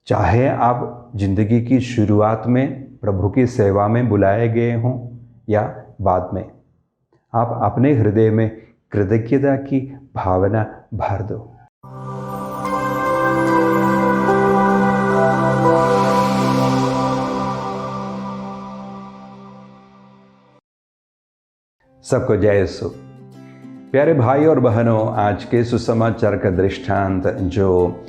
चाहे आप जिंदगी की शुरुआत में प्रभु की सेवा में बुलाए गए हों या बाद में, आप अपने हृदय में कृतज्ञता की भावना भर दो। सबको जय यीशु। प्यारे भाई और बहनों, आज के सुसमाचार का दृष्टांत जो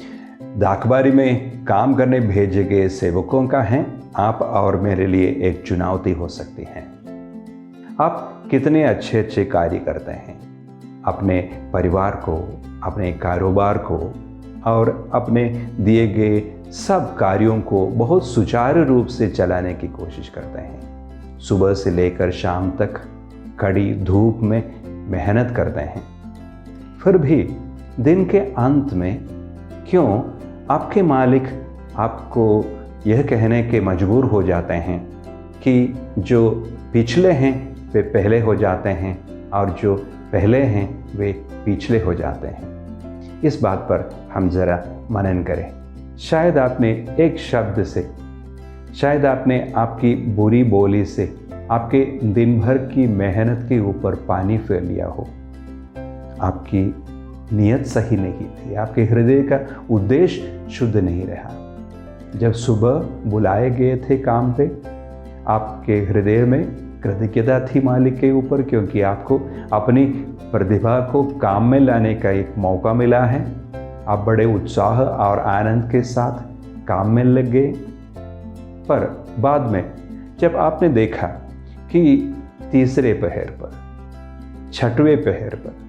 दाखबारी में काम करने भेजे गए सेवकों का है, आप और मेरे लिए एक चुनौती हो सकती है। आप कितने अच्छे अच्छे कार्य करते हैं, अपने परिवार को, अपने कारोबार को और अपने दिए गए सब कार्यों को बहुत सुचारू रूप से चलाने की कोशिश करते हैं। सुबह से लेकर शाम तक कड़ी धूप में मेहनत करते हैं, फिर भी दिन के अंत में क्यों आपके मालिक आपको यह कहने के मजबूर हो जाते हैं कि जो पिछले हैं वे पहले हो जाते हैं और जो पहले हैं वे पिछले हो जाते हैं। इस बात पर हम ज़रा मनन करें। शायद आपने एक शब्द से, शायद आपने आपकी बुरी बोली से आपके दिन भर की मेहनत के ऊपर पानी फेर लिया हो। आपकी नीयत सही नहीं थी, आपके हृदय का उद्देश्य शुद्ध नहीं रहा। जब सुबह बुलाए गए थे काम पे, आपके हृदय में कृतज्ञता थी मालिक के ऊपर, क्योंकि आपको अपनी प्रतिभा को काम में लाने का एक मौका मिला है। आप बड़े उत्साह और आनंद के साथ काम में लग गए। पर बाद में जब आपने देखा कि तीसरे पहर पर, छठवें पहर पर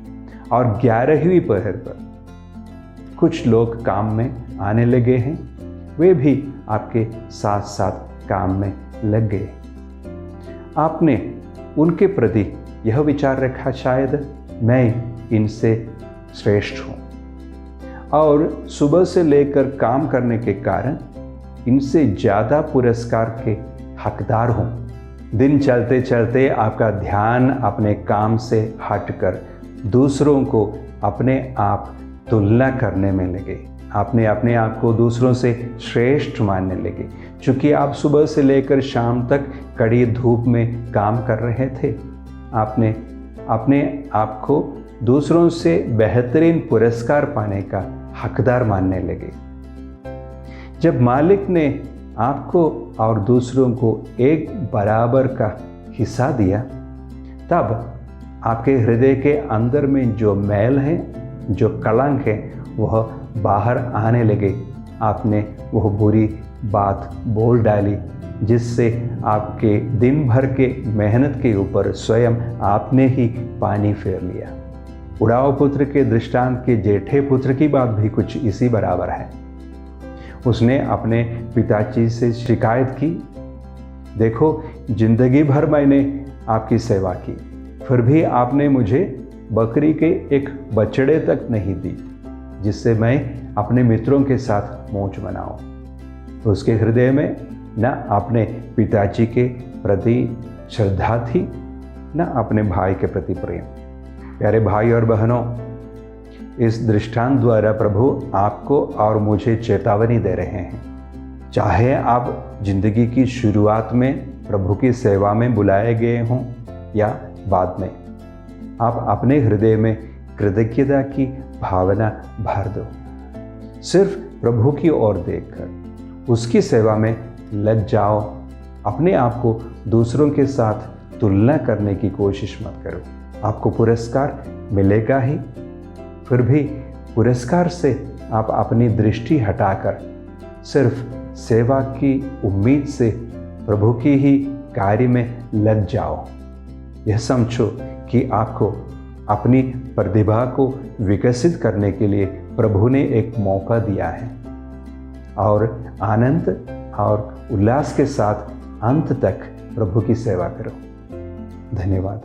और 11वीं पहर पर कुछ लोग काम में आने लगे हैं, वे भी आपके साथ साथ काम में लग गए। आपने उनके प्रति यह विचार रखा, शायद मैं इनसे श्रेष्ठ हूँ और सुबह से लेकर काम करने के कारण इनसे ज़्यादा पुरस्कार के हकदार हूँ। दिन चलते चलते आपका ध्यान अपने काम से हटकर दूसरों को अपने आप तुलना करने में लगे। आपने अपने आप को दूसरों से श्रेष्ठ मानने लगे। चूँकि आप सुबह से लेकर शाम तक कड़ी धूप में काम कर रहे थे, आपने अपने आप को दूसरों से बेहतरीन पुरस्कार पाने का हकदार मानने लगे। जब मालिक ने आपको और दूसरों को एक बराबर का हिस्सा दिया, तब आपके हृदय के अंदर में जो मैल है, जो कलंक है, वह बाहर आने लगे। आपने वह बुरी बात बोल डाली जिससे आपके दिन भर के मेहनत के ऊपर स्वयं आपने ही पानी फेर लिया। उड़ाऊ पुत्र के दृष्टांत के जेठे पुत्र की बात भी कुछ इसी बराबर है। उसने अपने पिताजी से शिकायत की, देखो जिंदगी भर मैंने आपकी सेवा की, फिर भी आपने मुझे बकरी के एक बछड़े तक नहीं दी जिससे मैं अपने मित्रों के साथ मौज मनाऊं। उसके हृदय में न अपने पिताजी के प्रति श्रद्धा थी, न अपने भाई के प्रति प्रेम। प्यारे भाई और बहनों, इस दृष्टांत द्वारा प्रभु आपको और मुझे चेतावनी दे रहे हैं। चाहे आप जिंदगी की शुरुआत में प्रभु की सेवा में बुलाए गए हों या बाद में, आप अपने हृदय में कृतज्ञता की भावना भर दो। सिर्फ प्रभु की ओर देखकर उसकी सेवा में लग जाओ। अपने आप को दूसरों के साथ तुलना करने की कोशिश मत करो। आपको पुरस्कार मिलेगा ही, फिर भी पुरस्कार से आप अपनी दृष्टि हटाकर सिर्फ सेवा की उम्मीद से प्रभु की ही कार्य में लग जाओ। यह समझो कि आपको अपनी प्रतिभा को विकसित करने के लिए प्रभु ने एक मौका दिया है और आनंद और उल्लास के साथ अंत तक प्रभु की सेवा करो। धन्यवाद।